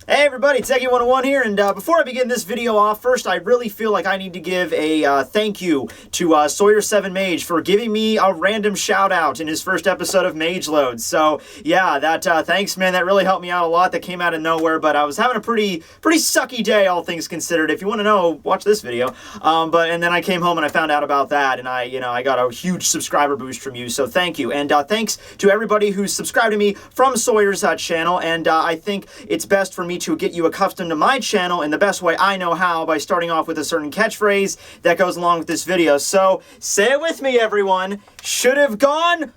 Hey everybody, Tekking101 here, and before I begin this video off, first I really feel like I need to give a thank you to Sawyer7Mage for giving me a random shout out in his first episode of Mage Loads. So yeah, that thanks man, that really helped me out a lot. That came out of nowhere, but I was having a pretty sucky day, all things considered. If you want to know, watch this video. And then I came home and I found out about that, and I got a huge subscriber boost from you, so thank you. And thanks to everybody who's subscribed to me from Sawyer's channel, and I think it's best for me to get you accustomed to my channel in the best way I know how, by starting off with a certain catchphrase that goes along with this video. So, say it with me, everyone. Should have gone...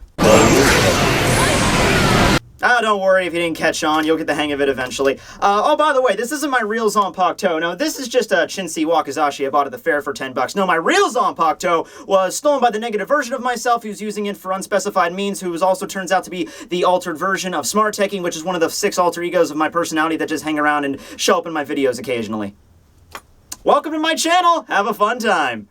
don't worry if you didn't catch on. You'll get the hang of it eventually. Oh, by the way, this isn't my real Zanpakuto. No, this is just a Shinsei Wakizashi I bought at the fair for 10 bucks. No, my real Zanpakuto was stolen by the negative version of myself who's using it for unspecified means, who also turns out to be the altered version of Smart Tekking, which is one of the 6 alter egos of my personality that just hang around and show up in my videos occasionally. Welcome to my channel! Have a fun time!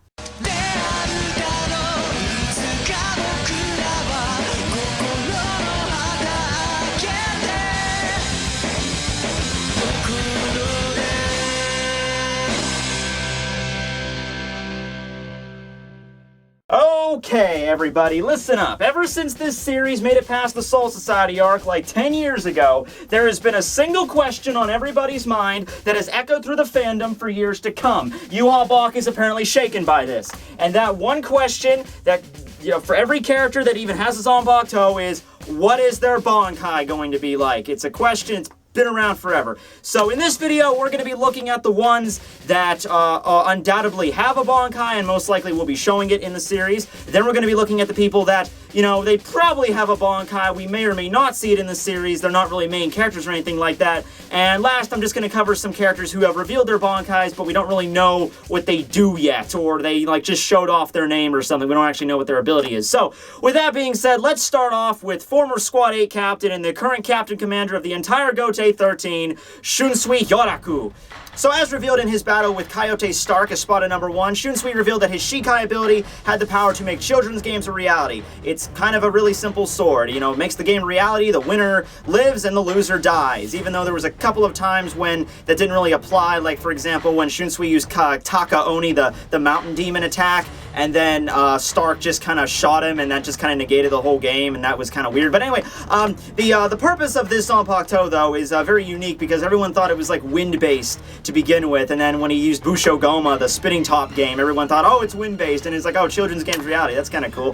Okay, everybody, listen up. Ever since this series made it past the Soul Society arc like 10 years ago, there has been a single question on everybody's mind that has echoed through the fandom for years to come. Yuha Bach is apparently shaken by this. And that one question that, for every character that even has a Zanpakuto is, what is their Bankai going to be like? It's a question, it's been around forever. So in this video, we're going to be looking at the ones that undoubtedly have a Bankai and most likely will be showing it in the series. Then we're going to be looking at the people that, they probably have a Bankai. We may or may not see it in the series. They're not really main characters or anything like that. And last, I'm just going to cover some characters who have revealed their Bankais, but we don't really know what they do yet, or they just showed off their name or something. We don't actually know what their ability is. So with that being said, let's start off with former Squad 8 captain and the current captain commander of the entire Gote 13, Shunsui Yoraku. So as revealed in his battle with Coyote Stark as spotted number 1, Shunsui revealed that his Shikai ability had the power to make children's games a reality. It's kind of a really simple sword, it makes the game a reality, the winner lives and the loser dies, even though there was a couple of times when that didn't really apply, like for example when Shunsui used Taka Oni, the mountain demon attack, and then Stark just kind of shot him, and that just kind of negated the whole game, and that was kind of weird. But anyway, the purpose of this Zanpakuto, though, is very unique, because everyone thought it was like wind-based to begin with, and then when he used Busho Goma, the spinning top game, everyone thought, oh, it's wind-based, and it's like, oh, children's games reality, that's kind of cool.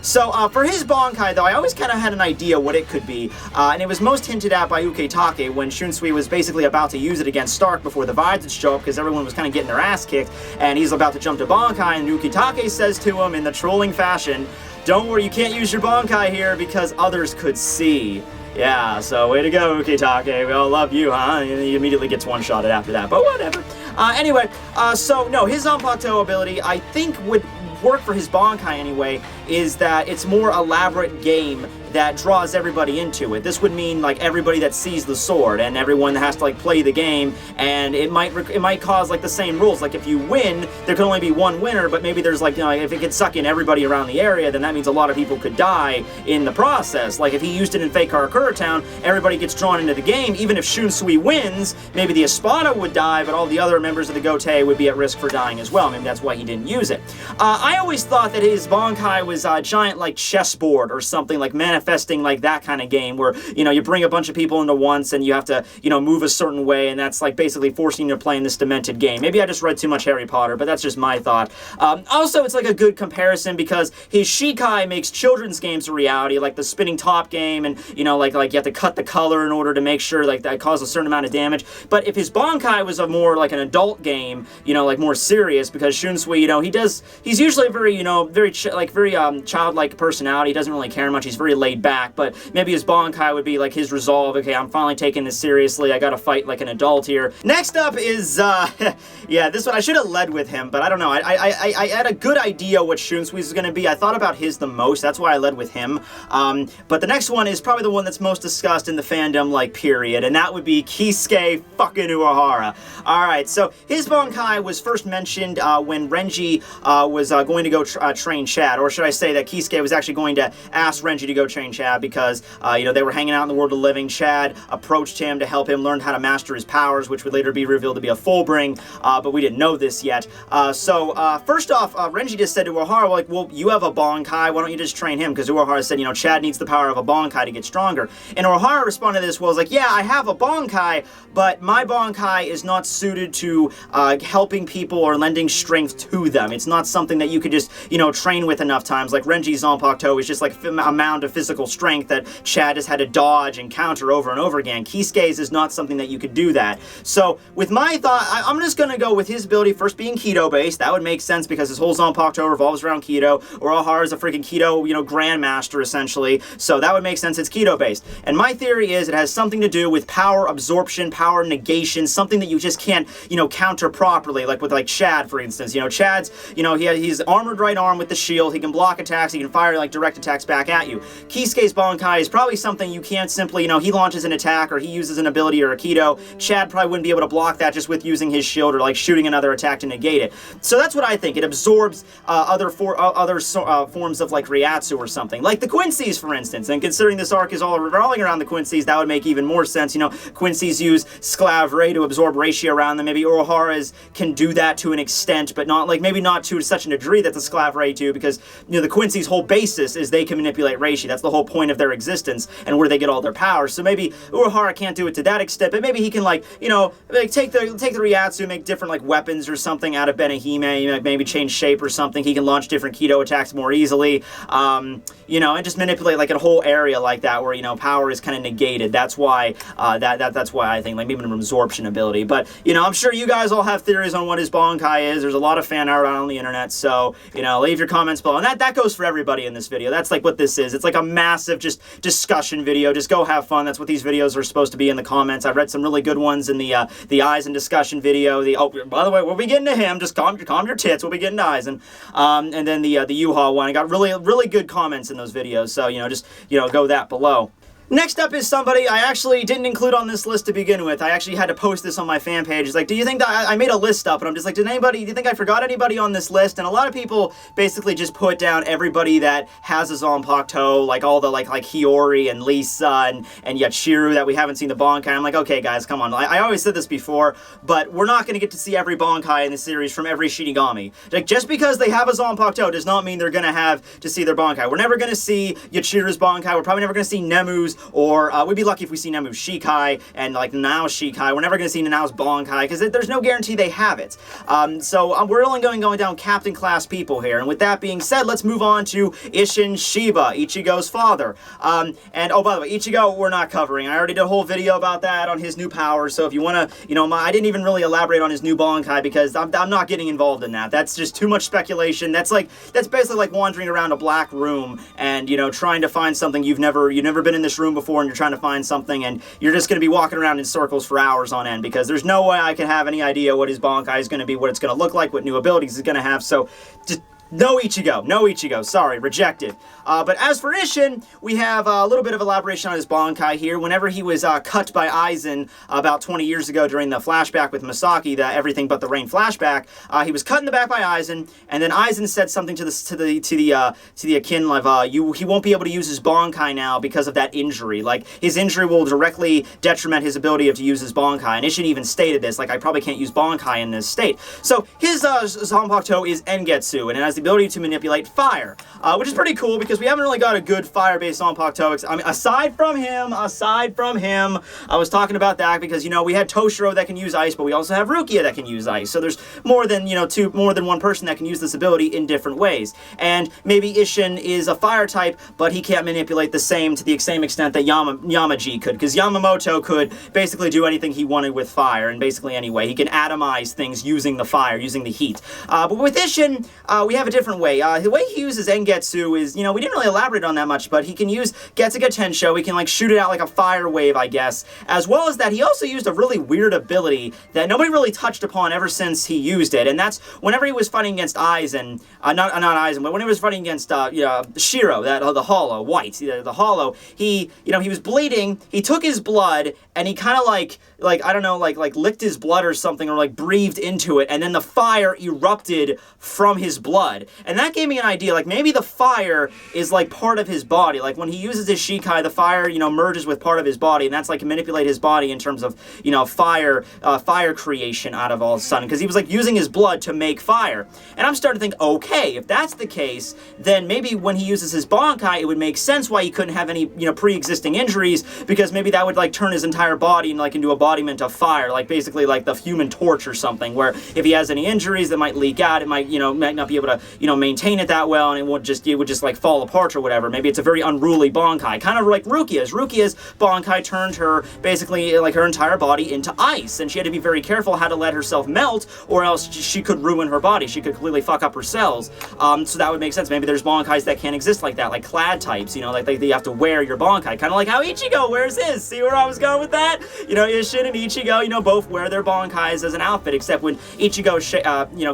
So for his Bankai, though, I always kind of had an idea what it could be, and it was most hinted at by Ukitake when Shunsui was basically about to use it against Stark before the vibes would show up, because everyone was kind of getting their ass kicked, and he's about to jump to Bankai, and Ukitake says to him in the trolling fashion, don't worry, you can't use your Bankai here because others could see. Yeah, so way to go, Ukitake. We all love you, huh? And he immediately gets one-shotted after that, but whatever. Anyway, so no, his Zanpakuto ability, I think, would work for his Bankai anyway, is that it's more elaborate game that draws everybody into it. This would mean like everybody that sees the sword and everyone that has to play the game, and it might cause the same rules. Like if you win, there can only be one winner, but maybe there's if it could suck in everybody around the area, then that means a lot of people could die in the process. Like if he used it in Fake Karakura Town, everybody gets drawn into the game. Even if Shunsui wins, maybe the Espada would die, but all the other members of the Gote would be at risk for dying as well. Maybe that's why he didn't use it. I always thought that his Bankai was a giant chessboard or something, manifesting that kind of game where, you bring a bunch of people into once and you have to, move a certain way, and that's basically forcing you to play in this demented game. Maybe I just read too much Harry Potter, but that's just my thought. Also, it's a good comparison because his Shikai makes children's games a reality, like the spinning top game, and, you have to cut the color in order to make sure, that causes a certain amount of damage. But if his Bankai was a more, an adult game, more serious, because Shunsui, he's usually a very, very childlike personality. He doesn't really care much. He's very laid back, but maybe his Bankai would be his resolve. Okay, I'm finally taking this seriously. I gotta fight like an adult here. Next up is, yeah, this one, I should have led with him, but I don't know. I had a good idea what Shunsui's was gonna be. I thought about his the most. That's why I led with him. But the next one is probably the one that's most discussed in the fandom, period, and that would be Kisuke fucking Uehara. Alright, so his Bankai was first mentioned when Renji was going to go train Chad, or should I say that Kisuke was actually going to ask Renji to go train Chad because, you know, they were hanging out in the world of the living. Chad approached him to help him learn how to master his powers, which would later be revealed to be a Fullbring, but we didn't know this yet. First off, Renji just said to Uehara, like, well, you have a Bankai, why don't you just train him? Because Uehara said, you know, Chad needs the power of a Bankai to get stronger. And Uehara responded to this, well, like, yeah, I have a Bankai, but my Bankai is not suited to helping people or lending strength to them. It's not something that you could just, you know, train with enough times. Like Renji's Zanpakuto is just like a mound of physical strength that Chad has had to dodge and counter over and over again. Kisuke's is not something that you could do that. So with my thought, I'm just going to go with his ability first being Keto based. That would make sense because his whole Zanpakuto revolves around Keto. Uehara is a freaking Keto, you know, grandmaster essentially. So that would make sense. It's Keto based. And my theory is it has something to do with power absorption, power negation, something that you just can't, you know, counter properly. Like with like Chad, for instance. You know, Chad's, you know, he's armored right arm with the shield. He can block attacks. He can fire like direct attacks back at you. Kisuke's Bankai is probably something you can't simply, you know, he launches an attack or he uses an ability or a Keto. Chad probably wouldn't be able to block that just with using his shield or like shooting another attack to negate it. So that's what I think. It absorbs other forms of like Ryatsu or something. Like the Quincy's, for instance. And considering this arc is all revolving around the Quincy's, that would make even more sense. You know, Quincy's use Sclav Ray to absorb Reishi around them. Maybe Uehara's can do that to an extent, but not like maybe not to such a degree that the Sclav Ray do, because you know the Quincy's whole basis is they can manipulate Reishi. That's the whole point of their existence and where they get all their powers. So maybe Uehara can't do it to that extent, but maybe he can like, you know, like take the Ryatsu, make different like weapons or something out of Benihime, you know, maybe change shape or something. He can launch different Keto attacks more easily, you know, and just manipulate like a whole area like that where, you know, power is kind of negated. That's why that's why I think like maybe an absorption ability. But you know, I'm sure you guys all have theories on what his Bankai is. There's a lot of fan art on the internet, so you know, leave your comments below. And that goes for everybody in this video. That's like what this is. It's like a massive just discussion video. Just go have fun. That's what these videos are supposed to be in the comments. I've read some really good ones in the Aizen discussion video. Oh, by the way, we'll be getting to him. Just calm your tits. We'll be getting to Aizen. And then the Yuha one. I got really good comments in those videos. So you know, just you know, go that below. Next up is somebody I actually didn't include on this list to begin with. I actually had to post this on my fan page. It's like, do you think that I made a list up, and I'm just like, do you think I forgot anybody on this list? And a lot of people basically just put down everybody that has a Zanpakuto, like all the like Hiyori and Lisa and Yachiru that we haven't seen the Bankai. I'm like, okay guys, come on. I always said this before, but we're not going to get to see every Bankai in the series from every Shinigami. Like, just because they have a Zanpakuto does not mean they're going to have to see their Bankai. We're never going to see Yachiru's Bankai. We're probably never going to see Nemu's, or we'd be lucky if we see Nemu's Shikai and like Nanao's Shikai. We're never going to see Nanao's Bankai because there's no guarantee they have it. So we're only going down captain class people here. And with that being said, let's move on to Isshin Shiba, Ichigo's father. And oh, by the way, Ichigo we're not covering. I already did a whole video about that on his new powers. So if you want to, you know, I didn't even really elaborate on his new Bankai because I'm not getting involved in that. That's just too much speculation. That's basically like wandering around a black room and, you know, trying to find something you've never been in this room before, and you're trying to find something, and you're just going to be walking around in circles for hours on end because there's no way I can have any idea what his Bankai is going to be, what it's going to look like, what new abilities he's going to have. So just no Ichigo, sorry, rejected. But as for Isshin, we have a little bit of elaboration on his Bankai here. Whenever he was cut by Aizen about 20 years ago during the flashback with Masaki, the Everything But the Rain flashback, he was cut in the back by Aizen, and then Aizen said something to the akin of he won't be able to use his Bankai now because of that injury. Like, his injury will directly detriment his ability to use his Bankai, and Isshin even stated this, like, I probably can't use Bankai in this state. So his Zanpakuto is Engetsu, and it has the ability to manipulate fire, which is pretty cool because we haven't really got a good fire-based Zanpakuto. I mean, aside from him, I was talking about that because, you know, we had Toshiro that can use ice, but we also have Rukia that can use ice. So there's more than, you know, more than one person that can use this ability in different ways. And maybe Isshin is a fire type, but he can't manipulate the same to the same extent that Yamaji could, because Yamamoto could basically do anything he wanted with fire, and basically anyway, he can atomize things using the fire, using the heat. But with Isshin, we have a different way. The way he uses Engetsu is, you know, we didn't really elaborate on that much, but he can use Getsuga Tensho. He can like shoot it out like a fire wave, I guess. As well as that, he also used a really weird ability that nobody really touched upon ever since he used it, and that's whenever he was fighting against Aizen, not Aizen, but when he was fighting against Shiro, the Hollow, White, the Hollow, he was bleeding. He took his blood and he kind of like I don't know, like licked his blood or something, or like breathed into it, and then the fire erupted from his blood. blood. And that gave me an idea, like maybe the fire is like part of his body. Like when he uses his Shikai, the fire, merges with part of his body, and that's like manipulate his body in terms of, fire creation out of all of a sudden, because he was like using his blood to make fire. And I'm starting to think, okay, if that's the case, then maybe when he uses his Bankai, it would make sense why he couldn't have any, pre-existing injuries, because maybe that would like turn his entire body into embodiment of fire, like basically like the Human Torch or something, where if he has any injuries that might leak out, it might, might not be able to, maintain it that well, and it would just like fall apart or whatever. Maybe it's a very unruly Bankai, kind of like Rukia's. Rukia's Bankai turned her, basically, like her entire body into ice, and she had to be very careful how to let herself melt, or else she could ruin her body. She could completely fuck up her cells. So that would make sense. Maybe there's Bankais that can't exist like that, like clad types, like you have to wear your Bankai, kind of like how Ichigo wears his. See where I was going with that? Isshin and Ichigo, both wear their Bankais as an outfit, except when Ichigo's,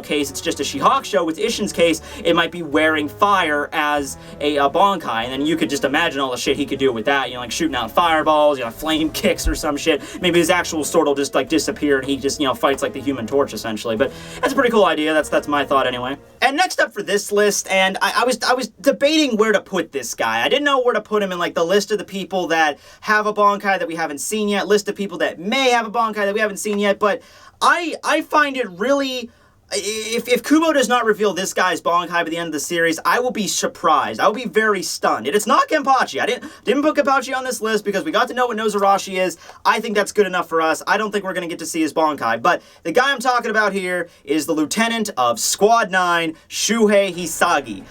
case, it's just a Shihakusho. With Isshin's case, it might be wearing fire as a Bankai, and then you could just imagine all the shit he could do with that, like shooting out fireballs, flame kicks or some shit. Maybe his actual sword will just like disappear and he just, fights like the Human Torch essentially. But that's a pretty cool idea. That's my thought anyway. And next up for this list, and I was debating where to put this guy. I didn't know where to put him in like the list of the people that have a Bankai that we haven't seen yet, list of people that may have a Bankai that we haven't seen yet, but I find it really... If Kubo does not reveal this guy's Bankai by the end of the series, I will be surprised. I will be very stunned. And it's not Kenpachi. I didn't put Kenpachi on this list because we got to know what Nozarashi is. I think that's good enough for us. I don't think we're going to get to see his Bankai. But the guy I'm talking about here is the lieutenant of Squad 9, Shuhei Hisagi.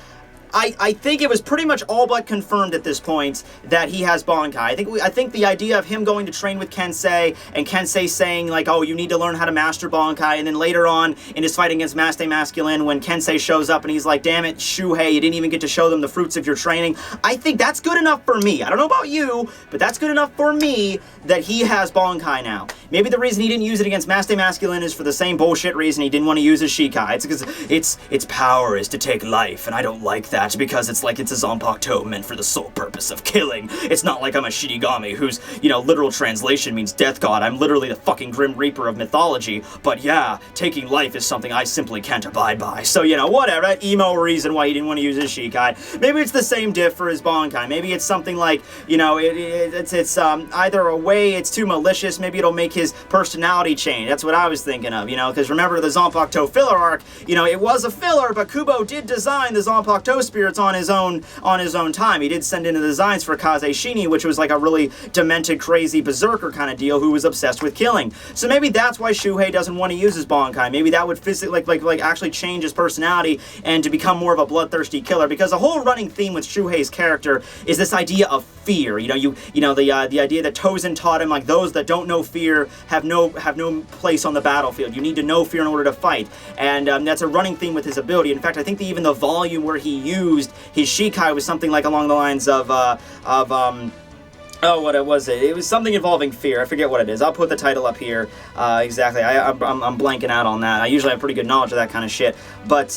I think it was pretty much all but confirmed at this point that he has Bankai. I think the idea of him going to train with Kensei, and Kensei saying like, oh, you need to learn how to master Bankai, and then later on in his fight against Maste Masculine, when Kensei shows up and he's like, damn it, Shuhei, you didn't even get to show them the fruits of your training. I think that's good enough for me. I don't know about you, but that's good enough for me that he has Bankai now. Maybe the reason he didn't use it against Maste Masculine is for the same bullshit reason he didn't want to use his Shikai. It's because its power is to take life, and I don't like that. Because it's like it's a Zanpakuto meant for the sole purpose of killing. It's not like I'm a Shinigami whose, literal translation means death god. I'm literally the fucking Grim Reaper of mythology. But yeah, taking life is something I simply can't abide by. So, whatever. That emo reason why he didn't want to use his Shikai. Maybe it's the same diff for his Bankai. Maybe it's something like, it's either a way it's too malicious, maybe it'll make his personality change. That's what I was thinking of, because remember the Zanpakuto filler arc, it was a filler, but Kubo did design the Zanpakuto spirits on his own time. He did send in the designs for Kaze Shini, which was like a really demented, crazy berserker kind of deal who was obsessed with killing. So maybe that's why Shuhei doesn't want to use his Bankai. Maybe that would physically like actually change his personality and to become more of a bloodthirsty killer. Because the whole running theme with Shuhei's character is this idea of fear. The idea that Tozen taught him, like, those that don't know fear have no place on the battlefield. You need to know fear in order to fight, and that's a running theme with his ability. In fact, I think even the volume where he used his Shikai was something like along the lines of oh, what was it? It was something involving fear. I forget what it is. I'll put the title up here. Exactly. I'm blanking out on that. I usually have pretty good knowledge of that kind of shit, but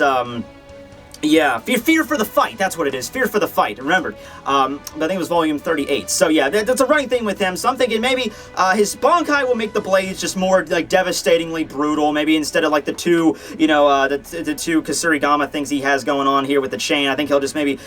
yeah, fear for the fight. That's what it is. Fear for the fight. Remembered. I think it was volume 38. So yeah, that's a running thing with him. So I'm thinking maybe his Bankai will make the blades just more like devastatingly brutal. Maybe instead of like the two, the two Kasurigama things he has going on here with the chain, I think he'll just maybe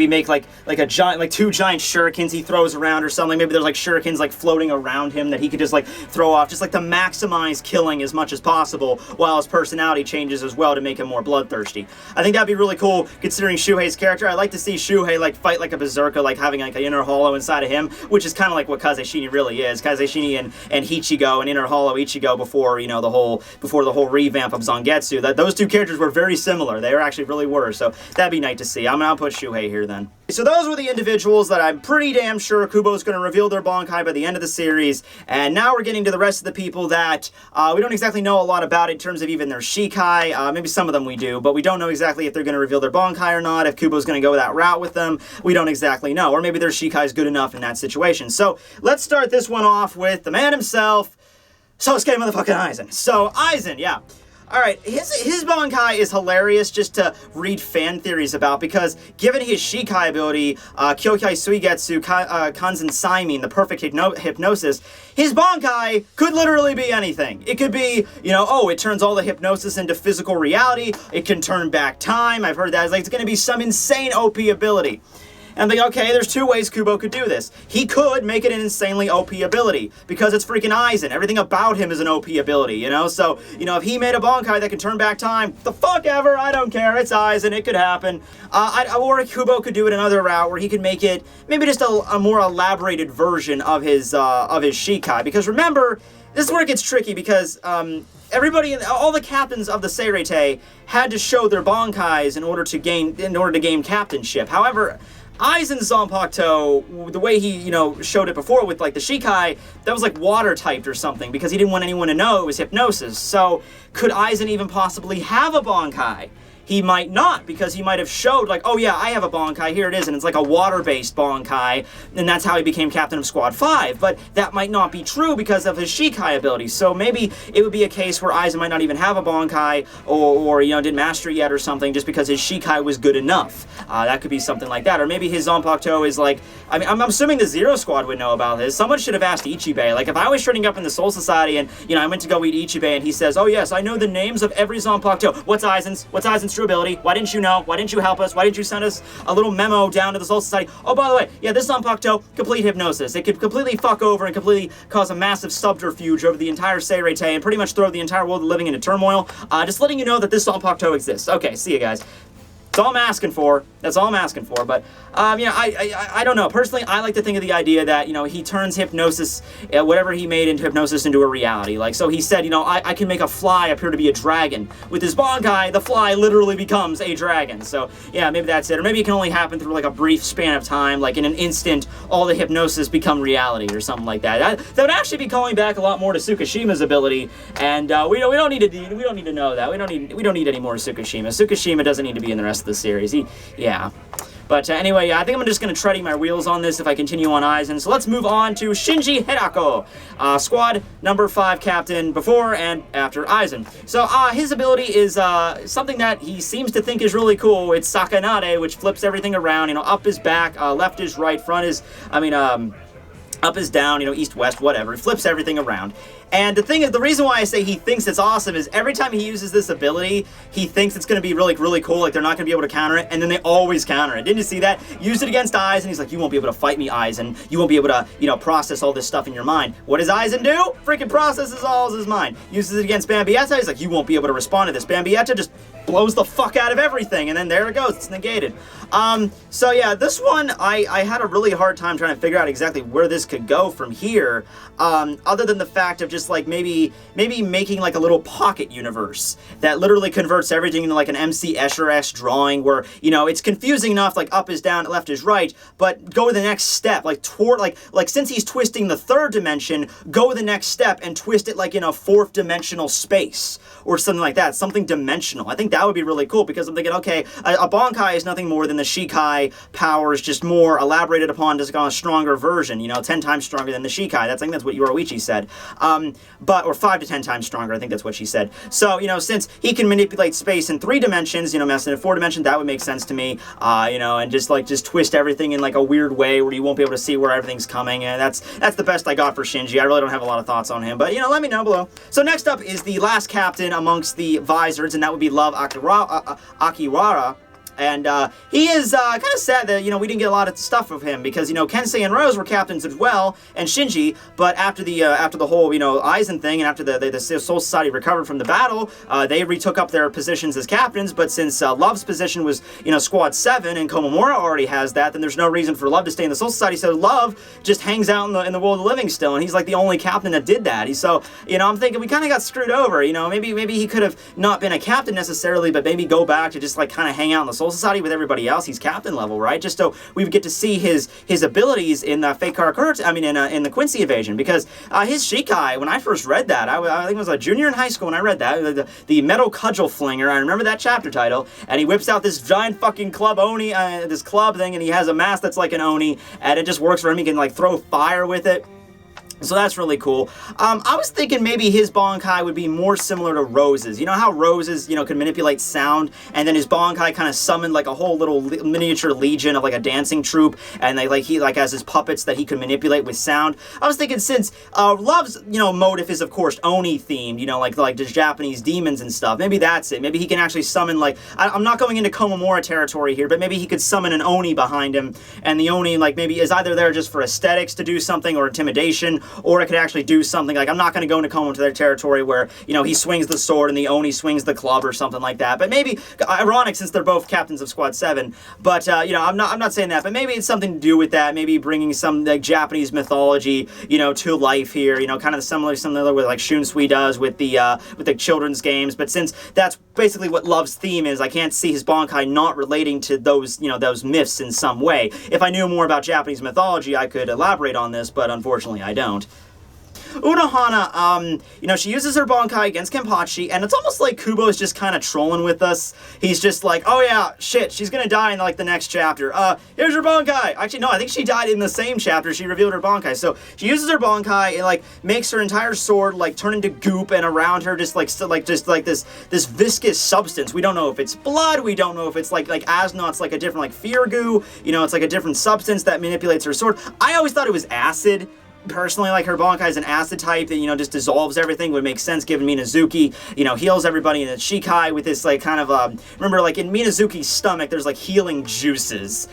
make like a giant, like two giant shurikens he throws around or something. Maybe there's like shurikens like floating around him that he could just like throw off, just like to maximize killing as much as possible, while his personality changes as well to make him more bloodthirsty. I think that'd be really cool considering Shuhei's character. I'd like to see Shuhei like fight like a berserker, like having like an inner hollow inside of him, which is kind of like what Kaze Shini really is. Kaze Shini and Hichigo and inner hollow Ichigo before the whole revamp of Zangetsu. That those two characters were very similar. They were actually really were. So that'd be nice to see. I'm gonna put Shuhei here then. So those were the individuals that I'm pretty damn sure Kubo's going to reveal their Bankai by the end of the series, and now we're getting to the rest of the people that we don't exactly know a lot about in terms of even their Shikai. Maybe some of them we do, but we don't know exactly if they're going to reveal their Bankai or not, if Kubo's going to go that route with them. We don't exactly know, or maybe their Shikai is good enough in that situation. So let's start this one off with the man himself, Sosuke motherfucking Aizen. So Aizen, yeah. Alright, his Bankai is hilarious just to read fan theories about, because given his Shikai ability, Kyokai Suigetsu Kanzen Saimin, the perfect hypnosis, his Bankai could literally be anything. It could be, you know, oh, it turns all the hypnosis into physical reality, it can turn back time, I've heard that, it's like, it's gonna be some insane OP ability. And I'm thinking, okay, there's two ways Kubo could do this. He could make it an insanely OP ability, because it's freaking Aizen. Everything about him is an OP ability, you know? So, you know, if he made a Bankai that can turn back time, the fuck ever, I don't care, it's Aizen, it could happen. Or Kubo could do it another route, where he could make it maybe just a more elaborated version of his Shikai. Because remember, this is where it gets tricky, because, everybody, all the captains of the Seirei had to show their Bankais in order to gain captainship. However, Aizen's Zanpakuto, the way he, you know, showed it before with, like, the Shikai, that was, like, water-typed or something, because he didn't want anyone to know it was hypnosis. So, could Aizen even possibly have a Bankai? He might not, because he might have showed, like, oh yeah, I have a Bankai, here it is, and it's like a water-based Bankai, and that's how he became captain of Squad 5, but that might not be true because of his Shikai abilities. So maybe it would be a case where Aizen might not even have a Bankai, or you know, didn't master it yet or something, just because his Shikai was good enough. That could be something like that. Or maybe his Zanpakuto is like, I mean, I'm assuming the Zero Squad would know about this. Someone should have asked Ichibei. Like, if I was shooting up in the Soul Society and, you know, I went to go eat Ichibei and he says, oh yes, I know the names of every Zanpakuto. What's Aizen's true ability? Why didn't you know? Why didn't you help us? Why didn't you send us a little memo down to the Soul Society? Oh, by the way, yeah, this Zanpakuto, complete hypnosis. It could completely fuck over and completely cause a massive subterfuge over the entire Seirei and pretty much throw the entire world living into turmoil. Just letting you know that this Zanpakuto exists. Okay, see you guys. That's all I'm asking for. That's all I'm asking for. But, you know, I don't know. Personally, I like to think of the idea that, you know, he turns hypnosis, whatever he made into hypnosis, into a reality. Like, so he said, you know, I can make a fly appear to be a dragon. With his Bankai, the fly literally becomes a dragon. So, yeah, maybe that's it. Or maybe it can only happen through, like, a brief span of time. Like, in an instant, all the hypnosis become reality or something like that. That would actually be calling back a lot more to Tsukishima's ability. And, we don't need to know that. We don't need any more Tsukishima. Tsukishima doesn't need to be in the rest of the series. Yeah. But anyway, yeah, I think I'm just going to treading my wheels on this if I continue on Aizen. So let's move on to Shinji Hirako, squad number 5 captain before and after Aizen. So his ability is something that he seems to think is really cool. It's Sakanade, which flips everything around, you know, up is back, left is right, front is, up is down, you know, east, west, whatever. It flips everything around. And the thing is, the reason why I say he thinks it's awesome is every time he uses this ability, he thinks it's going to be really cool, like they're not going to be able to counter it, and then they always counter it. Didn't you see that? Use it against Aizen, he's like, you won't be able to fight me, Aizen. You won't be able to, you know, process all this stuff in your mind. What does Aizen do? Freaking processes all his mind. Uses it against Bambietta, he's like, you won't be able to respond to this. Bambietta just blows the fuck out of everything, and then there it goes, it's negated. So yeah, this one, I had a really hard time trying to figure out exactly where this could go from here, other than the fact of just like maybe making like a little pocket universe that literally converts everything into like an MC Escher-esque drawing where, you know, it's confusing enough, like up is down, left is right, but go to the next step, like toward, like since he's twisting the 3rd dimension, go the next step and twist it like in a 4th dimensional space or something like that, something dimensional. I think that would be really cool, because I'm thinking, okay, a Bankai is nothing more than the Shikai powers, just more elaborated upon, just on a stronger version, you know, 10 times stronger than the Shikai. I think that's what Yoroichi said. Or 5 to 10 times stronger, I think that's what she said. So, you know, since he can manipulate space in 3 dimensions, you know, messing in 4 dimensions, that would make sense to me, you know, and just twist everything in like a weird way where you won't be able to see where everything's coming, and that's the best I got for Shinji. I really don't have a lot of thoughts on him, but, you know, let me know below. So next up is the last captain amongst the Visors, and that would be Love Akiwara. And he is kind of sad that, you know, we didn't get a lot of stuff of him, because, you know, Kensei and Rose were captains as well, and Shinji, but after the whole, you know, Aizen thing, and after the Soul Society recovered from the battle, they retook up their positions as captains, but since Love's position was, you know, Squad 7, and Komamura already has that, then there's no reason for Love to stay in the Soul Society, so Love just hangs out in the world of living still, and he's like the only captain that did that. So, you know, I'm thinking we kind of got screwed over, you know, maybe he could have not been a captain necessarily, but maybe go back to just like kind of hang out in the Soul Society with everybody else. He's captain level, right? Just so we would get to see his abilities in Fate Karakura, in the Quincy Invasion, because his Shikai, when I first read that, I think it was a junior in high school when I read that, the Metal Cudgel Flinger, I remember that chapter title, and he whips out this giant fucking club Oni, this club thing, and he has a mask that's like an Oni, and it just works for him. He can like throw fire with it. So that's really cool. I was thinking maybe his Bankai would be more similar to Rose's. You know how Rose's, can manipulate sound, and then his Bankai kind of summoned like a whole little miniature legion of like a dancing troupe, and he has his puppets that he could manipulate with sound. I was thinking since Love's, motive is of course Oni themed, like the Japanese demons and stuff. Maybe that's it. Maybe he can actually summon I'm not going into Komamura territory here, but maybe he could summon an Oni behind him, and the Oni maybe is either there just for aesthetics to do something or intimidation, or it could actually do something I'm not going to go into Como to their territory where, he swings the sword and the Oni swings the club or something like that. But maybe, ironic since they're both captains of Squad 7, but, I'm not saying that, but maybe it's something to do with that, maybe bringing some, Japanese mythology, to life here, kind of similar with, Shunsui does with the children's games, but since that's basically what Love's theme is, I can't see his Bankai not relating to those, those myths in some way. If I knew more about Japanese mythology, I could elaborate on this, but unfortunately I don't. Unohana, she uses her Bankai against Kenpachi, and it's almost like Kubo's just kind of trolling with us. He's just like, oh yeah, shit, she's gonna die in the next chapter. Here's your Bankai. Actually, no, I think she died in the same chapter. She revealed her Bankai. So she uses her Bankai and makes her entire sword turn into goop, and around her just this viscous substance. We don't know if it's blood. We don't know if it's like Asnod's a different fear goo. It's a different substance that manipulates her sword. I always thought it was acid. Personally, her Bankai is an acid type that, just dissolves everything. Would make sense given Minazuki, heals everybody, and then Shikai with this, remember, in Minazuki's stomach, there's, healing juices.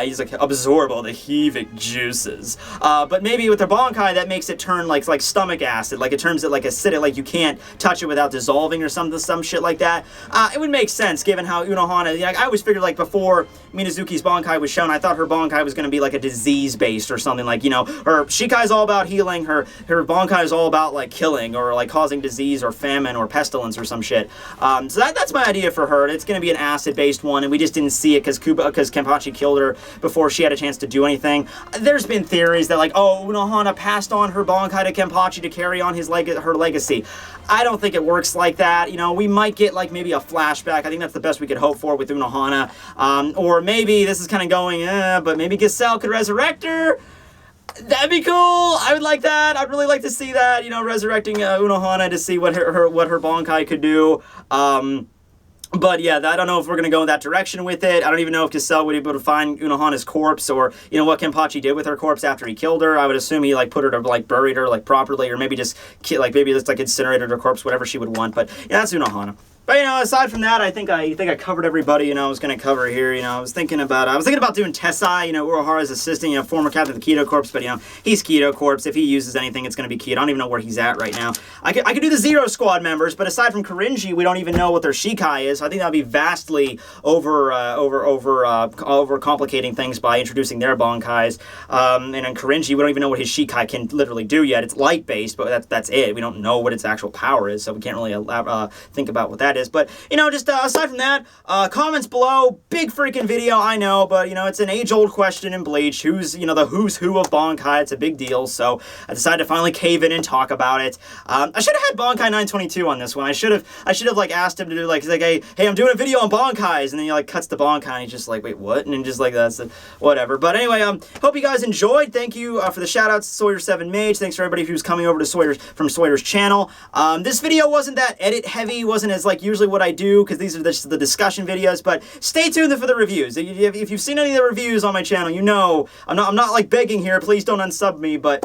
He's, absorb all the heavic juices. But maybe with the Bankai, that makes it turn, like stomach acid. It turns it, acidic, you can't touch it without dissolving or some shit like that. It would make sense, given how Unohana, I always figured, before Minazuki's Bankai was shown, I thought her Bankai was going to be, a disease-based or something, her Shikai's all about healing, her Bankai is all about killing or causing disease or famine or pestilence or some shit. So that's my idea for her. It's going to be an acid-based one, and we just didn't see it because Kenpachi killed her before she had a chance to do anything. There's been theories that Unohana passed on her Bankai to Kenpachi to carry on her legacy. I don't think it works like that. We might get maybe a flashback. I think that's the best we could hope for with Unohana. Or maybe this is kind of going, but maybe Giselle could resurrect her. That'd be cool. I would like that. I'd really like to see that, resurrecting Unohana to see what her Bankai could do. But yeah, I don't know if we're going to go in that direction with it. I don't even know if Giselle would be able to find Unohana's corpse, or, what Kenpachi did with her corpse after he killed her. I would assume he, put her to, buried her, properly, or maybe just, incinerated her corpse, whatever she would want. But, yeah, that's Unohana. But, aside from that, I think I covered everybody, I was going to cover here. I was thinking about doing Tessai, Uruhara's assistant, former captain of the Keto Corps, but, he's Keto Corps. If he uses anything, it's going to be Keto. I don't even know where he's at right now. I could do the Zero Squad members, but aside from Korinji, we don't even know what their Shikai is. So I think that would be vastly over complicating things by introducing their Bankais. And in Korinji, we don't even know what his Shikai can literally do yet. It's light-based, but that's it. We don't know what its actual power is, so we can't really think about what that is. But, just aside from that, comments below, big freaking video, I know, but, it's an age-old question in Bleach. Who's, the who's who of Bankai? It's a big deal, so I decided to finally cave in and talk about it. I should have had Bankai 922 on this one. I should have asked him to do, he's like, hey, I'm doing a video on Bankais, and then he, cuts the Bankai, and he's just like, wait, what? And then just that's whatever. But anyway, hope you guys enjoyed. Thank you for the shout-outs to Sawyer7Mage. Thanks for everybody who's coming over to Sawyer's channel. This video wasn't that edit-heavy, wasn't as, usually what I do, because these are just the discussion videos, but stay tuned for the reviews. If you've seen any of the reviews on my channel, I'm not begging here, please don't unsub me, but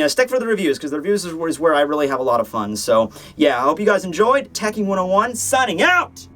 stick for the reviews, because the reviews is where I really have a lot of fun. So yeah, I hope you guys enjoyed. Tekking101 signing out!